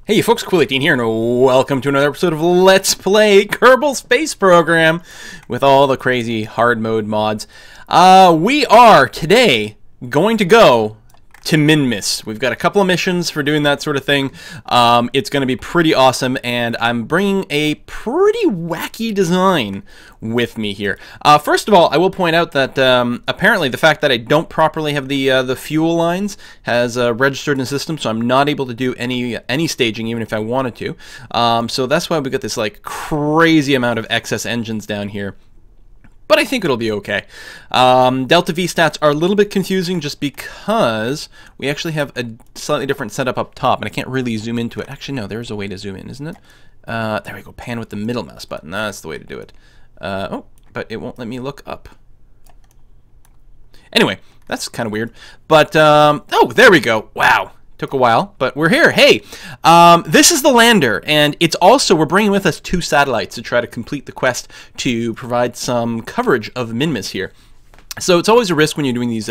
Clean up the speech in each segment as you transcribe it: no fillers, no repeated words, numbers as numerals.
Hey folks, Cool18 here, and welcome to another episode of Let's Play Kerbal Space Program with all the crazy hard mode mods. We are today going to go to Minmus. We've got a couple of missions for doing that sort of thing. It's going to be pretty awesome, and I'm bringing a pretty wacky design with me here. First of all, I will point out that apparently the fact that I don't properly have the fuel lines has registered in the system, so I'm not able to do any staging even if I wanted to. So that's why we got this like crazy amount of excess engines down here. But I think it'll be okay. Delta V stats are a little bit confusing just because we actually have a slightly different setup up top, and I can't really zoom into it. Actually, no, there's a way to zoom in, isn't it? There we go, pan with the middle mouse button. That's the way to do it. Oh, but it won't let me look up. Anyway, that's kind of weird. But, oh, there we go. Wow. Took a while, but we're here. Hey, this is the lander, and it's also, we're bringing with us 2 satellites to try to complete the quest to provide some coverage of Minmus here. So it's always a risk when you're doing these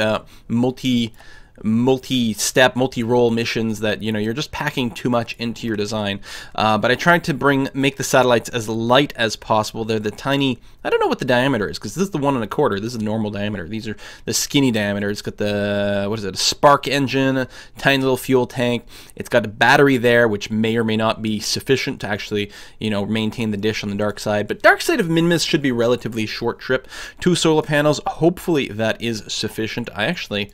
multi-step, multi-role missions that, you know, you're just packing too much into your design. But I tried to make the satellites as light as possible. They're the tiny, I don't know what the diameter is, because this is the 1 1/4. This is the normal diameter. These are the skinny diameter. It's got the, what is it, a spark engine, a tiny little fuel tank. It's got a battery there, which may or may not be sufficient to actually, you know, maintain the dish on the dark side. But dark side of Minmus should be relatively short trip. 2 solar panels, hopefully that is sufficient. I actually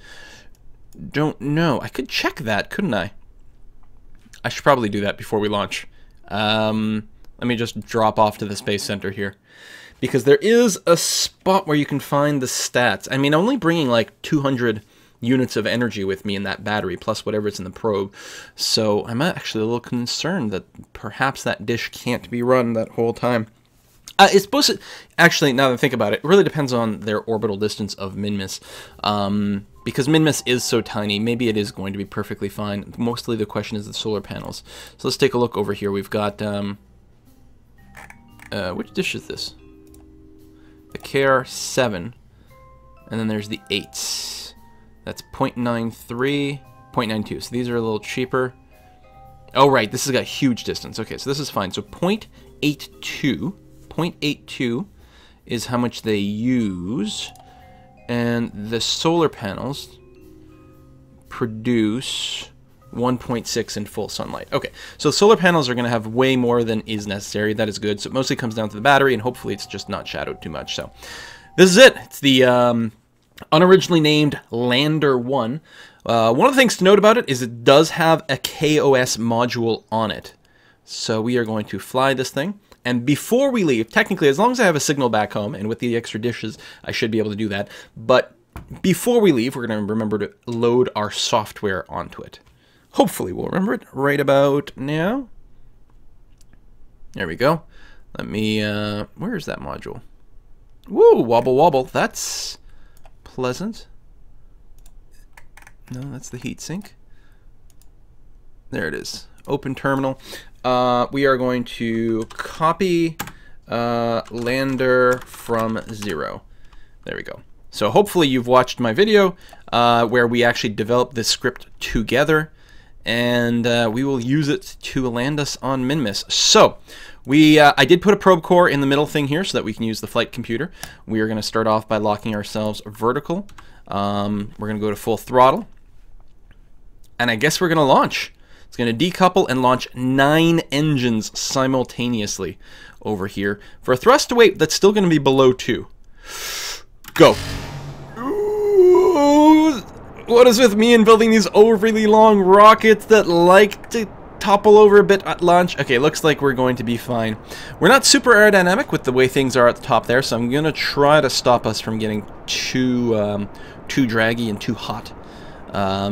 don't know. I could check that, couldn't I? I should probably do that before we launch. Let me just drop off to the Space Center here, because there is a spot where you can find the stats. I mean, only bringing like 200 units of energy with me in that battery, plus whatever's in the probe. So I'm actually a little concerned that perhaps that dish can't be run that whole time. It's supposed to, actually, now that I think about it, it really depends on their orbital distance of Minmus. Because Minmus is so tiny, maybe it is going to be perfectly fine. Mostly the question is the solar panels. So let's take a look over here. We've got, which dish is this? The KR7, and then there's the 8s. That's 0.93, 0.92, so these are a little cheaper. Oh right, this has got huge distance. Okay, so this is fine. So 0.82 is how much they use. And the solar panels produce 1.6 in full sunlight. Okay, so solar panels are going to have way more than is necessary. That is good. So it mostly comes down to the battery, and hopefully it's just not shadowed too much. So this is it. It's the unoriginally named Lander 1. One of the things to note about it is it does have a KOS module on it. So we are going to fly this thing. And before we leave, technically, as long as I have a signal back home, and with the extra dishes, I should be able to do that. But before we leave, we're going to remember to load our software onto it. Hopefully, we'll remember it right about now. There we go. Let me, where is that module? Woo, wobble wobble. That's pleasant. No, that's the heatsink. There it is. Open terminal. We are going to copy lander from 0. There we go. So hopefully you've watched my video where we actually developed this script together, and we will use it to land us on Minmus. So I did put a probe core in the middle thing here so that we can use the flight computer. We are going to start off by locking ourselves vertical. We're going to go to full throttle, and I guess we're going to launch. It's going to decouple and launch 9 engines simultaneously over here for a thrust to weight that's still going to be below 2. Go. Ooh, what is with me in building these overly long rockets that like to topple over a bit at launch? Okay, looks like we're going to be fine. We're not super aerodynamic with the way things are at the top there, so I'm going to try to stop us from getting too draggy and too hot.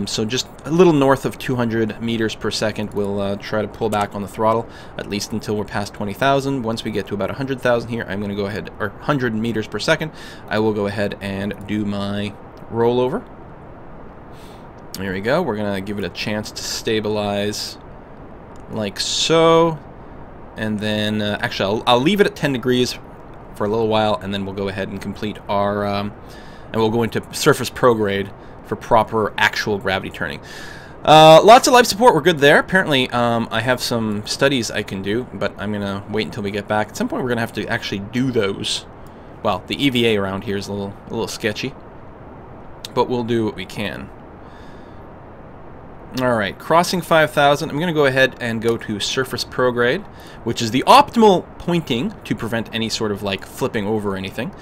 So just a little north of 200 meters per second, we'll try to pull back on the throttle, at least until we're past 20,000. Once we get to about 100,000 here, I'm going to go ahead, or 100 meters per second, I will go ahead and do my rollover. There we go. We're going to give it a chance to stabilize like so. And then, actually, I'll leave it at 10 degrees for a little while, and then we'll go ahead and complete our, and we'll go into surface prograde for proper actual gravity turning. Lots of life support, we're good there. Apparently, I have some studies I can do, but I'm going to wait until we get back. At some point, we're going to have to actually do those. Well, the EVA around here is a little sketchy, but we'll do what we can. Alright, crossing 5,000. I'm going to go ahead and go to surface prograde, which is the optimal pointing to prevent any sort of, like, flipping over or anything.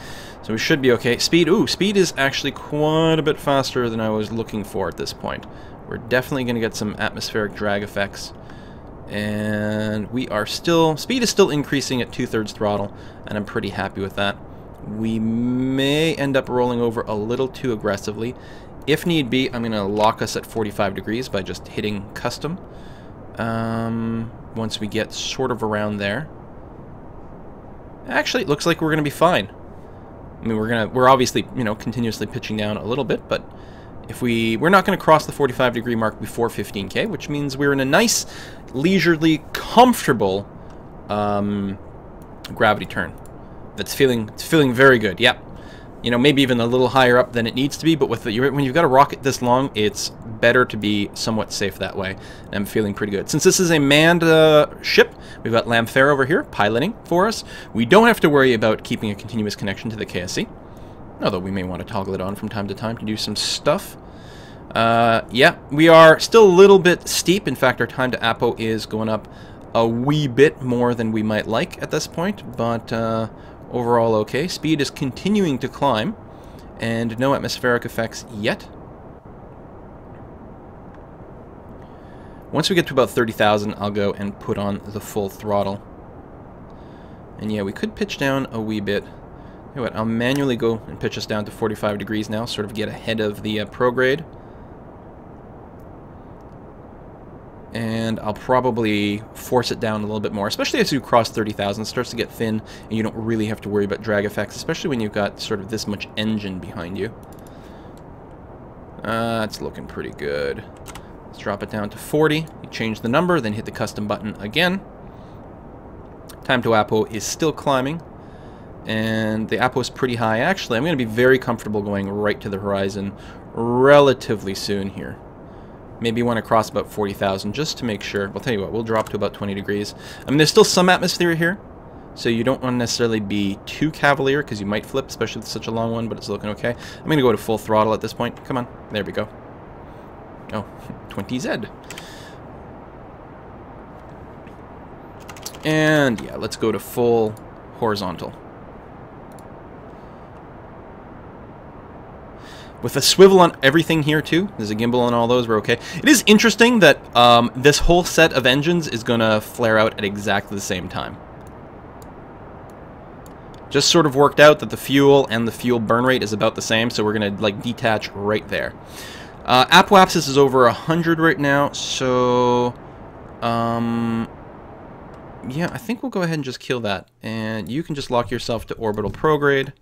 So we should be okay. Speed, speed is actually quite a bit faster than I was looking for at this point. We're definitely going to get some atmospheric drag effects. And we are still... Speed is still increasing at 2/3 throttle, and I'm pretty happy with that. We may end up rolling over a little too aggressively. If need be, I'm going to lock us at 45 degrees by just hitting custom. Once we get sort of around there. Actually, it looks like we're going to be fine. I mean, we're obviously, you know, continuously pitching down a little bit, but if we're not going to cross the 45 degree mark before 15K, which means we're in a nice, leisurely, comfortable gravity turn. It's feeling very good. Yep. You know, maybe even a little higher up than it needs to be, but when you've got a rocket this long, it's better to be somewhat safe that way. And I'm feeling pretty good. Since this is a manned ship, we've got Lamfair over here piloting for us. We don't have to worry about keeping a continuous connection to the KSC, although we may want to toggle it on from time to time to do some stuff. Yeah, we are still a little bit steep. In fact, our time to Apo is going up a wee bit more than we might like at this point, but overall okay. Speed is continuing to climb, and no atmospheric effects yet. Once we get to about 30,000, I'll go and put on the full throttle. And yeah, we could pitch down a wee bit. You know what, I'll manually go and pitch us down to 45 degrees now, sort of get ahead of the prograde. And I'll probably force it down a little bit more, especially as you cross 30,000. It starts to get thin, and you don't really have to worry about drag effects, especially when you've got sort of this much engine behind you. It's looking pretty good. Let's drop it down to 40. You change the number, then hit the custom button again. Time to Apo is still climbing, and the Apo is pretty high. Actually, I'm going to be very comfortable going right to the horizon relatively soon here. Maybe want to cross about 40,000 just to make sure. I'll tell you what, we'll drop to about 20 degrees. I mean, there's still some atmosphere here, so you don't want to necessarily be too cavalier because you might flip, especially with such a long one, but it's looking okay. I'm going to go to full throttle at this point. Come on. There we go. Oh, 20Z. And yeah, let's go to full horizontal. With a swivel on everything here too, there's a gimbal on all those, we're okay. It is interesting that this whole set of engines is going to flare out at exactly the same time. Just sort of worked out that the fuel and the fuel burn rate is about the same, so we're going to like detach right there. Apoapsis is over 100 right now, so yeah, I think we'll go ahead and just kill that. And you can just lock yourself to orbital prograde.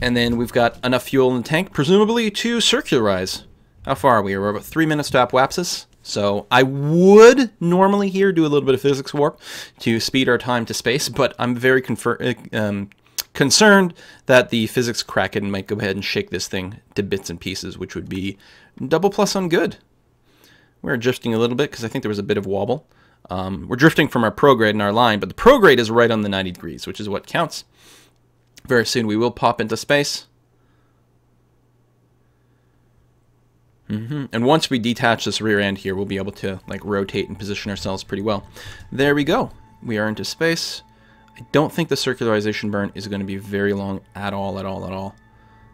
And then we've got enough fuel in the tank, presumably to circularize. How far are we? We're about 3 minutes to apoapsis. So I would normally here do a little bit of physics warp to speed our time to space, but I'm very concerned that the physics kraken might go ahead and shake this thing to bits and pieces, which would be double plus on good. We're drifting a little bit because I think there was a bit of wobble. We're drifting from our prograde and our line, but the prograde is right on the 90 degrees, which is what counts. Very soon we will pop into space. And once we detach this rear end here, we'll be able to like rotate and position ourselves pretty well. There we go. We are into space. I don't think the circularization burn is going to be very long at all.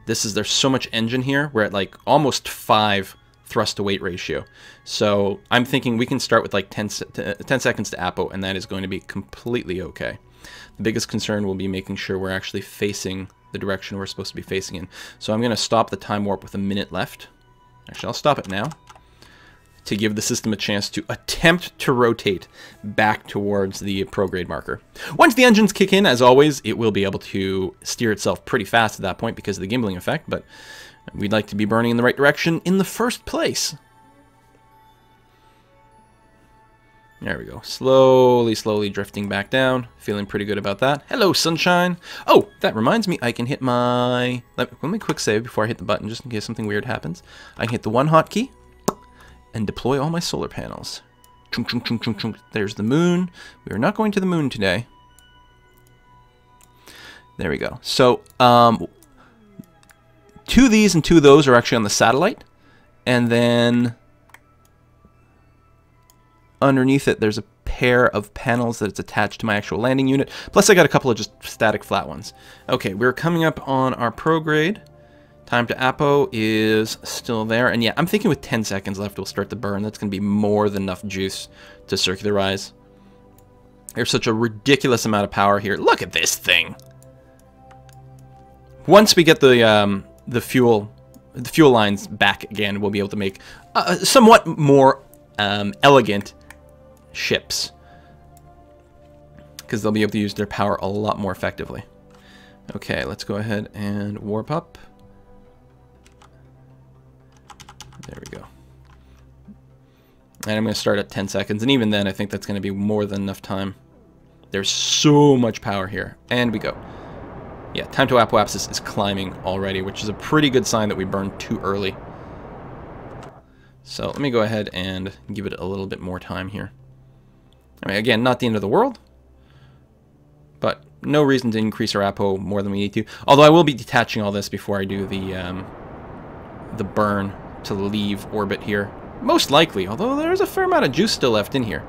There's so much engine here. We're at like almost 5 thrust to weight ratio. So I'm thinking we can start with like 10 seconds to Apo, and that is going to be completely okay. The biggest concern will be making sure we're actually facing the direction we're supposed to be facing in. So I'm going to stop the time warp with a minute left. Actually, I'll stop it now to give the system a chance to attempt to rotate back towards the prograde marker. Once the engines kick in, as always, it will be able to steer itself pretty fast at that point because of the gimbling effect, but we'd like to be burning in the right direction in the first place. There we go. Slowly, slowly drifting back down. Feeling pretty good about that. Hello, sunshine. Oh, that reminds me, I can hit my... Let me quick save before I hit the button, just in case something weird happens. I can hit the one hotkey and deploy all my solar panels. Chunk, chunk, chunk, chunk, chunk. There's the moon. We are not going to the moon today. There we go. So, 2 of these and 2 of those are actually on the satellite. And then underneath it, there's a pair of panels that's attached to my actual landing unit. Plus, I got a couple of just static flat ones. Okay, we're coming up on our prograde. Time to Apo is still there. And yeah, I'm thinking with 10 seconds left, we'll start the burn. That's going to be more than enough juice to circularize. There's such a ridiculous amount of power here. Look at this thing. Once we get the fuel lines back again, we'll be able to make somewhat more elegant ships, because they'll be able to use their power a lot more effectively. Okay, let's go ahead and warp up. There we go. And I'm going to start at 10 seconds, and even then I think that's going to be more than enough time. There's so much power here. And we go. Yeah, time to apoapsis is climbing already, which is a pretty good sign that we burned too early. So let me go ahead and give it a little bit more time here. I mean, again, not the end of the world, but no reason to increase our apo more than we need to. Although I will be detaching all this before I do the burn to leave orbit here. Most likely, although there's a fair amount of juice still left in here.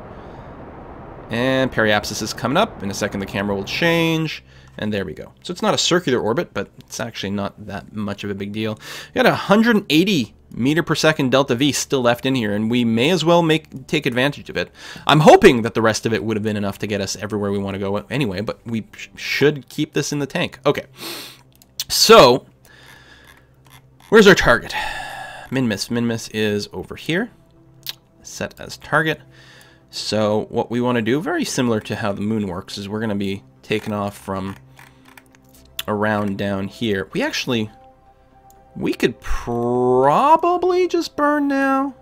And periapsis is coming up. In a second, the camera will change. And there we go. So it's not a circular orbit, but it's actually not that much of a big deal. We got 180 meter per second delta V still left in here, and we may as well take advantage of it. I'm hoping that the rest of it would have been enough to get us everywhere we want to go anyway, but we should keep this in the tank. Okay. So, where's our target? Min-miss. Min-miss is over here. Set as target. So what we want to do, very similar to how the moon works, is we're going to be taking off from around down here. We could probably just burn now.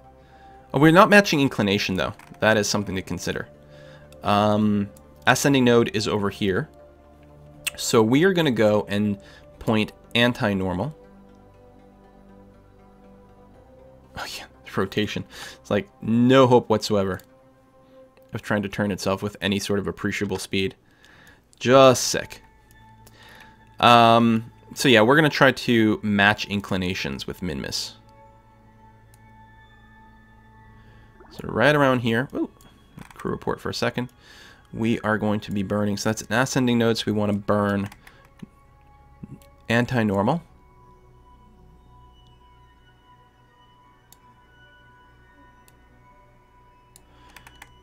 Oh, we're not matching inclination, though. That is something to consider. Ascending node is over here. So we are going to go and point anti-normal. Oh, yeah, rotation. It's like no hope whatsoever of trying to turn itself with any sort of appreciable speed. Just sick. So yeah, we're going to try to match inclinations with min-miss. So right around here, ooh, crew report for a second, we are going to be burning, so that's an ascending node, so we want to burn anti-normal.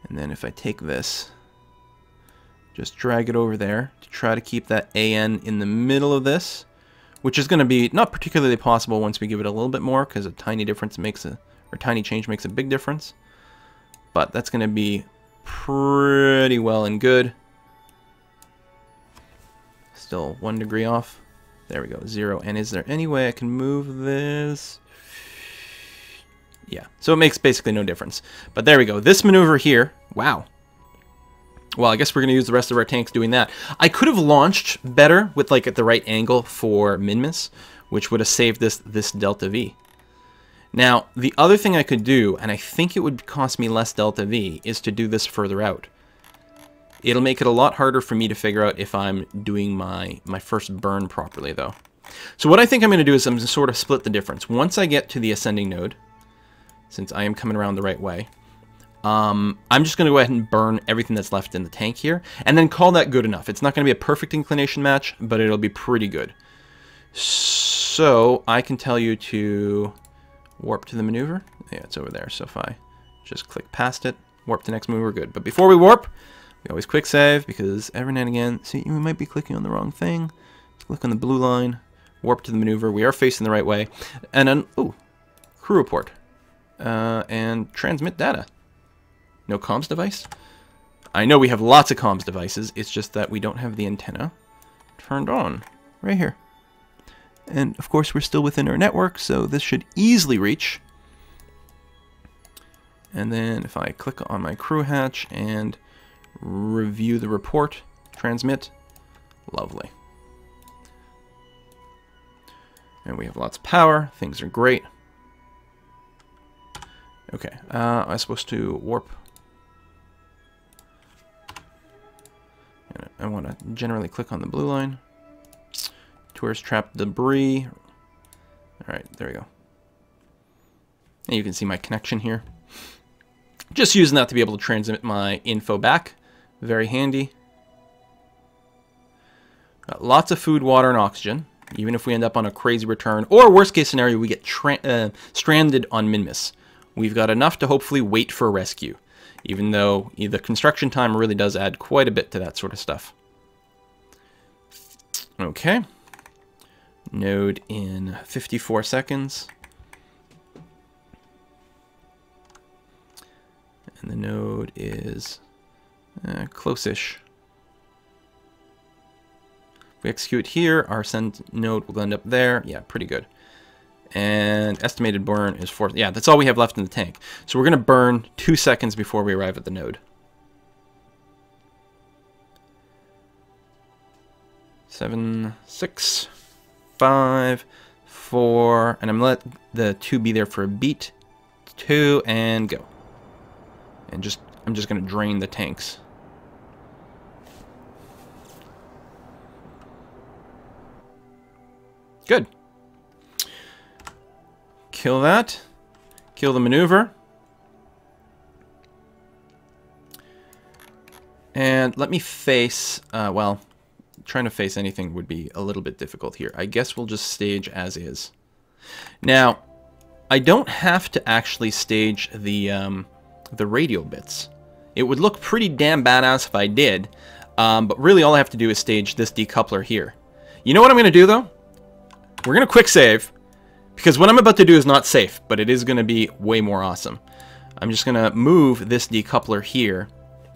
And then if I take this, just drag it over there to try to keep that AN in the middle of this, which is going to be not particularly possible once we give it a little bit more, because a tiny difference makes a, or tiny change makes a big difference. But that's going to be pretty well and good. Still 1 degree off. There we go, 0. And is there any way I can move this? Yeah, so it makes basically no difference. But there we go. This maneuver here, wow. Well, I guess we're going to use the rest of our tanks doing that. I could have launched better with, like, at the right angle for min-miss, which would have saved this delta V. Now, the other thing I could do, and I think it would cost me less delta V, is to do this further out. It'll make it a lot harder for me to figure out if I'm doing my first burn properly, though. So what I think I'm going to do is I'm going to sort of split the difference. Once I get to the ascending node, since I am coming around the right way, I'm just going to go ahead and burn everything that's left in the tank here, and then call that good enough. It's not going to be a perfect inclination match, but it'll be pretty good. So I can tell you to warp to the maneuver. Yeah, it's over there. So if I just click past it, warp to next maneuver, good. But before we warp, we always quick save, because every now and again, see, we might be clicking on the wrong thing. Click on the blue line, warp to the maneuver. We are facing the right way. And then, ooh, crew report. And transmit data. No comms device? I know we have lots of comms devices, it's just that we don't have the antenna turned on. Right here. And of course we're still within our network, so this should easily reach. And then if I click on my crew hatch and review the report, transmit, lovely. And we have lots of power, things are great. Okay, I'm supposed to warp. And I want to generally click on the blue line. Tourist trapped debris. Alright, there we go. And you can see my connection here. Just using that to be able to transmit my info back. Very handy. Got lots of food, water, and oxygen. Even if we end up on a crazy return, or worst case scenario, we get stranded on Minmus. We've got enough to hopefully wait for a rescue. Even though the construction time really does add quite a bit to that sort of stuff. Okay. Node in 54 seconds. And the node is close-ish. If we execute here, our send node will end up there. Yeah, pretty good. And estimated burn is 4. Yeah, that's all we have left in the tank. So we're going to burn 2 seconds before we arrive at the node. 7, 6, 5, 4, and I'm going to let the 2 be there for a beat. 2, and go. And I'm just going to drain the tanks. Good. Kill that. Kill the maneuver. And let me face, well, trying to face anything would be a little bit difficult here. I guess we'll just stage as is. Now, I don't have to actually stage the radial bits. It would look pretty damn badass if I did, but really all I have to do is stage this decoupler here. You know what I'm going to do, though? We're going to quick save, because what I'm about to do is not safe, but it is going to be way more awesome. I'm just going to move this decoupler here.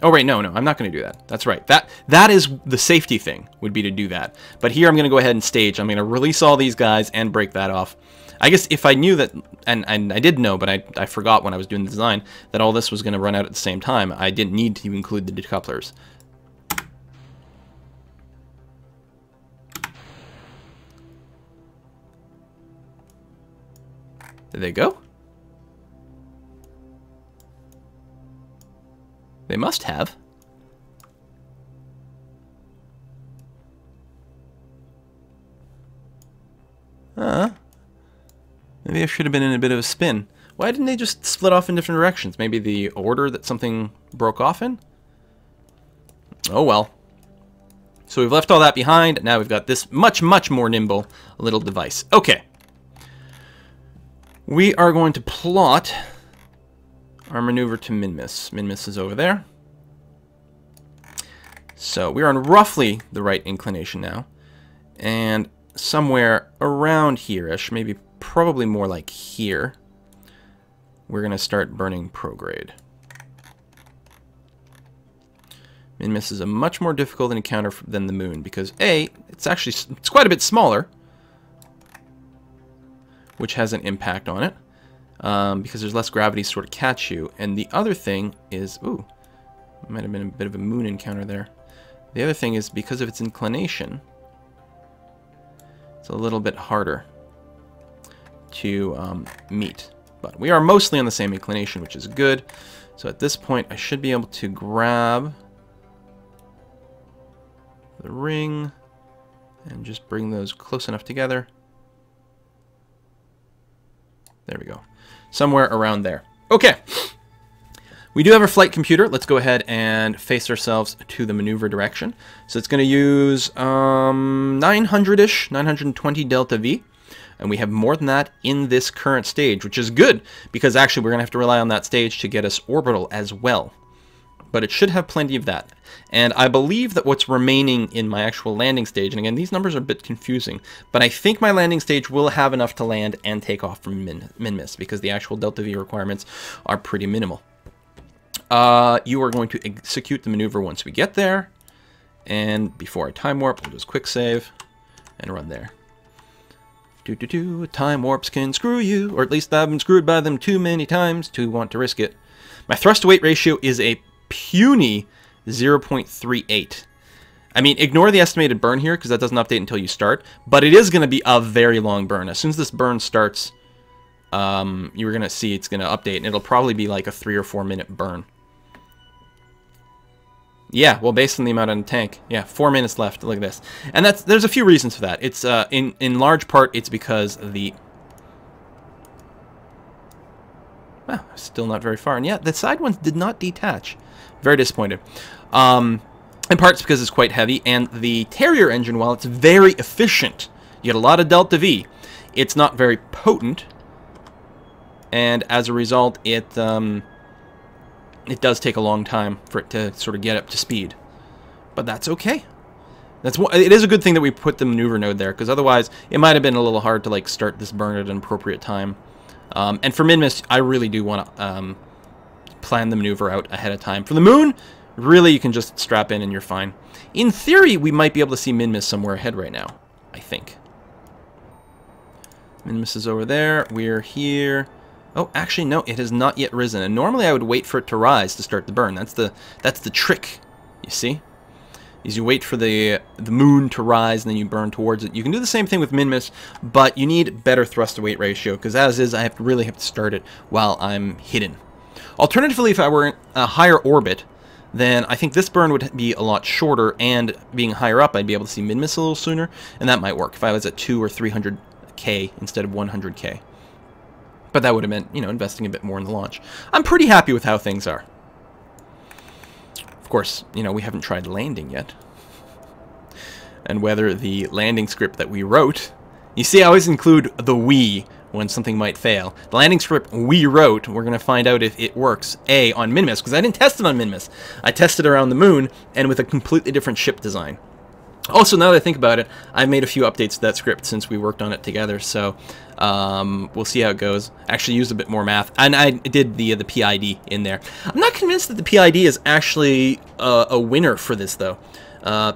Oh, wait, no, I'm not going to do that. That's right. That is the safety thing, would be to do that. But here I'm going to go ahead and stage. I'm going to release all these guys and break that off. I guess if I knew that, and I did know, but I forgot when I was doing the design, that all this was going to run out at the same time, I didn't need to include the decouplers. Did they go? They must have. Maybe I should have been in a bit of a spin. Why didn't they just split off in different directions? Maybe the order that something broke off in? Oh well. So we've left all that behind. Now we've got this much, much more nimble little device. Okay. We are going to plot our maneuver to Minmus. Minmus is over there. So we're on roughly the right inclination now. And somewhere around here-ish, maybe probably more like here, we're going to start burning prograde. Minmus is a much more difficult encounter than the moon because A, it's quite a bit smaller, which has an impact on it, because there's less gravity to sort of catch you. And the other thing is, ooh, might have been a bit of a moon encounter there. The other thing is because of its inclination, it's a little bit harder to meet. But we are mostly on the same inclination, which is good. So at this point, I should be able to grab the ring and just bring those close enough together. There we go. Somewhere around there. Okay. We do have our flight computer. Let's go ahead and face ourselves to the maneuver direction. So it's going to use 900-ish, 920 delta V. And we have more than that in this current stage, which is good, because actually we're going to have to rely on that stage to get us orbital as well. But it should have plenty of that. And I believe that what's remaining in my actual landing stage, and again, these numbers are a bit confusing, but I think my landing stage will have enough to land and take off from Minmus, because the actual delta V requirements are pretty minimal. You are going to execute the maneuver once we get there. And before I time warp, we'll just quick save and run there. Time warps can screw you, or at least I've been screwed by them too many times to want to risk it. My thrust to weight ratio is a puny 0.38. I mean, ignore the estimated burn here because that doesn't update until you start, but it is going to be a very long burn. As soon as this burn starts, you're going to see it's going to update, and it'll probably be like a 3 or 4 minute burn. Yeah, well, based on the amount on the tank. Yeah, 4 minutes left. Look at this. And there's a few reasons for that. It's in large part, it's because the... Wow, still not very far. And yeah, the side ones did not detach. Very disappointed. In parts because it's quite heavy, and the Terrier engine, while it's very efficient, you get a lot of delta V, it's not very potent, and as a result, it does take a long time for it to sort of get up to speed. But that's okay. It is a good thing that we put the maneuver node there, because otherwise it might have been a little hard to like start this burn at an appropriate time. And for Minmus, I really do want to plan the maneuver out ahead of time. For the moon, really, you can just strap in and you're fine. In theory, we might be able to see Minmus somewhere ahead right now, I think. Minmus is over there. We're here. Oh, actually, no, it has not yet risen. And normally I would wait for it to rise to start the burn. That's the trick, you see? Is you wait for the moon to rise and then you burn towards it. You can do the same thing with Minmus, but you need better thrust to weight ratio, because as is, I really have to start it while I'm hidden. Alternatively, if I were in a higher orbit, then I think this burn would be a lot shorter, and being higher up, I'd be able to see Minmus a little sooner, and that might work if I was at 200 or 300K instead of 100K. But that would have meant, you know, investing a bit more in the launch. I'm pretty happy with how things are. Of course, you know, we haven't tried landing yet. And whether the landing script that we wrote... You see, I always include the we when something might fail. The landing script we wrote, we're going to find out if it works, A, on Minmus, because I didn't test it on Minmus. I tested around the moon, and with a completely different ship design. Also, now that I think about it, I've made a few updates to that script since we worked on it together, so we'll see how it goes. Actually used a bit more math, and I did the PID in there. I'm not convinced that the PID is actually a winner for this, though.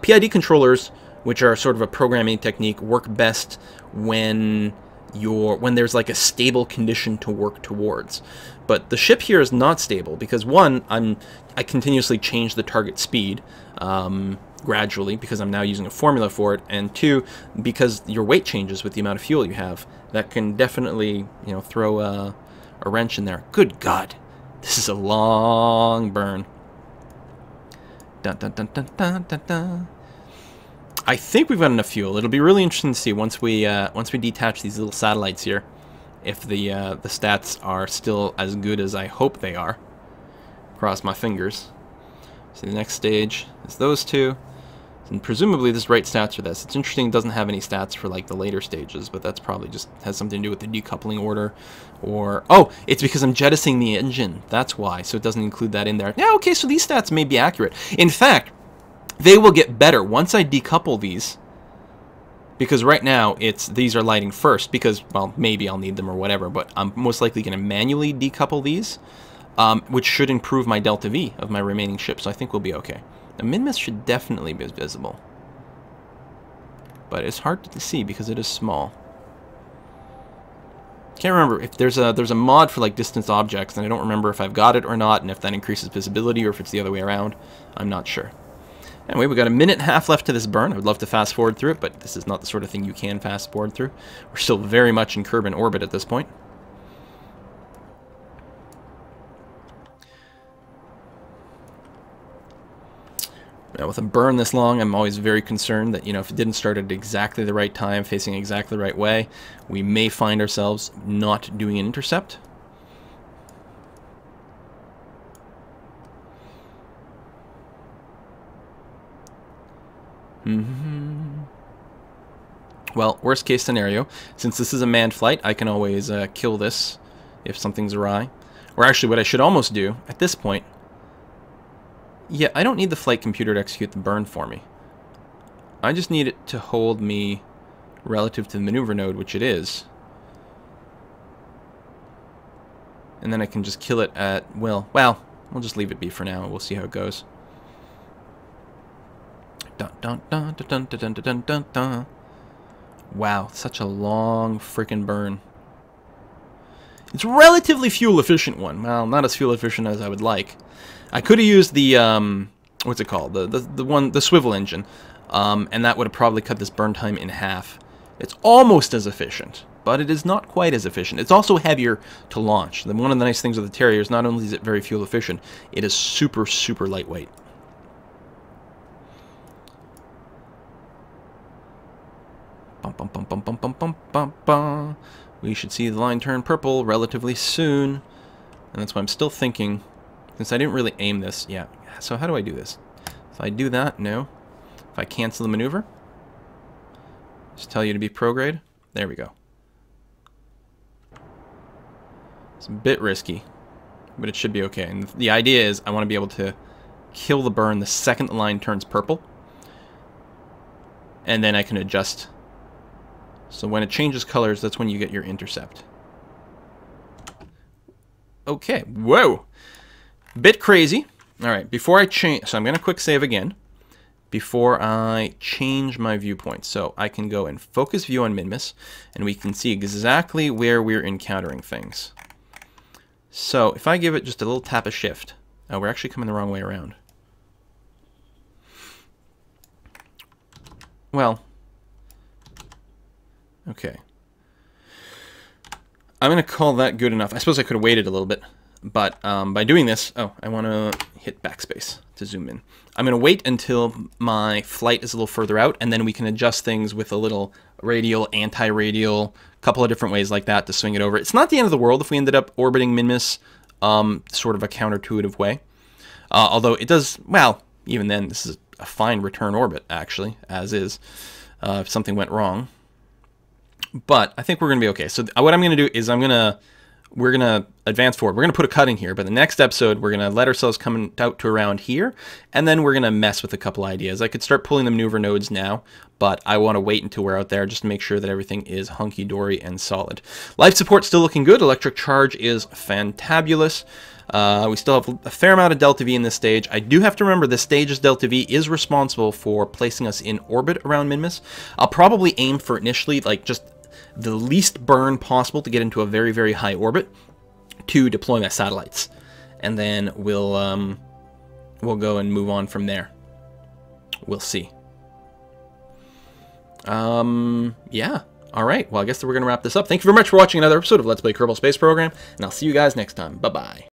PID controllers, which are sort of a programming technique, work best when there's like a stable condition to work towards. But the ship here is not stable because, one, I continuously change the target speed gradually because I'm now using a formula for it, and two, because your weight changes with the amount of fuel you have. That can definitely, you know, throw a wrench in there. Good God, this is a long burn. Dun, dun, dun, dun, dun, dun, dun. I think we've got enough fuel. It'll be really interesting to see once we detach these little satellites here, if the stats are still as good as I hope they are. Cross my fingers. So the next stage is those two, and presumably this right stats for this. It's interesting it doesn't have any stats for like the later stages, but that's probably just has something to do with the decoupling order, or oh, it's because I'm jettisoning the engine. That's why. So it doesn't include that in there. Yeah, okay. So these stats may be accurate. In fact, they will get better once I decouple these, because right now these are lighting first because, well, maybe I'll need them or whatever, but I'm most likely going to manually decouple these, which should improve my delta V of my remaining ships, so I think we'll be okay. The Minmus should definitely be visible, but it's hard to see because it is small. Can't remember if there's a mod for like distance objects, and I don't remember if I've got it or not, and if that increases visibility or if it's the other way around. I'm not sure. Anyway, we've got a minute and a half left to this burn. I would love to fast forward through it, but this is not the sort of thing you can fast forward through. We're still very much in Kerbal orbit at this point. Now, with a burn this long, I'm always very concerned that, you know, if it didn't start at exactly the right time, facing exactly the right way, we may find ourselves not doing an intercept. Well, worst case scenario, since this is a manned flight, I can always kill this if something's awry. Or actually, what I should almost do at this point, yeah, I don't need the flight computer to execute the burn for me. I just need it to hold me relative to the maneuver node, which it is. And then I can just kill it at will. Well, we'll just leave it be for now. We'll see how it goes. Dun, dun, dun, dun, dun, dun, dun, dun, dun. Wow, such a long freaking burn. It's a relatively fuel efficient one. Well, not as fuel efficient as I would like. I could have used the what's it called? The swivel engine, and that would have probably cut this burn time in half. It's almost as efficient, but it is not quite as efficient. It's also heavier to launch. One of the nice things with the Terrier is not only is it very fuel efficient, it is super, super lightweight. Bum, bum, bum, bum, bum, bum, bum, bum, bum. We should see the line turn purple relatively soon. And that's why I'm still thinking, since I didn't really aim this. Yeah, so how do I do this? If I do that, no. If I cancel the maneuver, just tell you to be prograde. There we go. It's a bit risky, but it should be okay. And the idea is I want to be able to kill the burn the second the line turns purple. And then I can adjust. So when it changes colors, that's when you get your intercept. Okay, whoa! Bit crazy. Alright, before I change, so I'm going to quick save again before I change my viewpoint. So I can go and focus view on Minmus, and we can see exactly where we're encountering things. So if I give it just a little tap of shift, oh, we're actually coming the wrong way around. Well, okay. I'm going to call that good enough. I suppose I could have waited a little bit, but by doing this, oh, I want to hit backspace to zoom in. I'm going to wait until my flight is a little further out, and then we can adjust things with a little radial, anti-radial, couple of different ways like that to swing it over. It's not the end of the world if we ended up orbiting Minmus sort of a counterintuitive way. Although it does, well, even then, this is a fine return orbit, actually, as is, if something went wrong. But I think we're going to be okay. So what I'm going to do is we're going to advance forward. We're going to put a cut in here, but the next episode, we're going to let ourselves come out to around here, and then we're going to mess with a couple ideas. I could start pulling the maneuver nodes now, but I want to wait until we're out there just to make sure that everything is hunky-dory and solid. Life support still looking good. Electric charge is fantabulous. We still have a fair amount of delta V in this stage. I do have to remember this stage's delta V is responsible for placing us in orbit around Minmus. I'll probably aim for initially like just the least burn possible to get into a very, very high orbit to deploy my satellites. And then we'll go and move on from there. We'll see. Yeah. All right. Well, I guess we're going to wrap this up. Thank you very much for watching another episode of Let's Play Kerbal Space Program, and I'll see you guys next time. Bye-bye.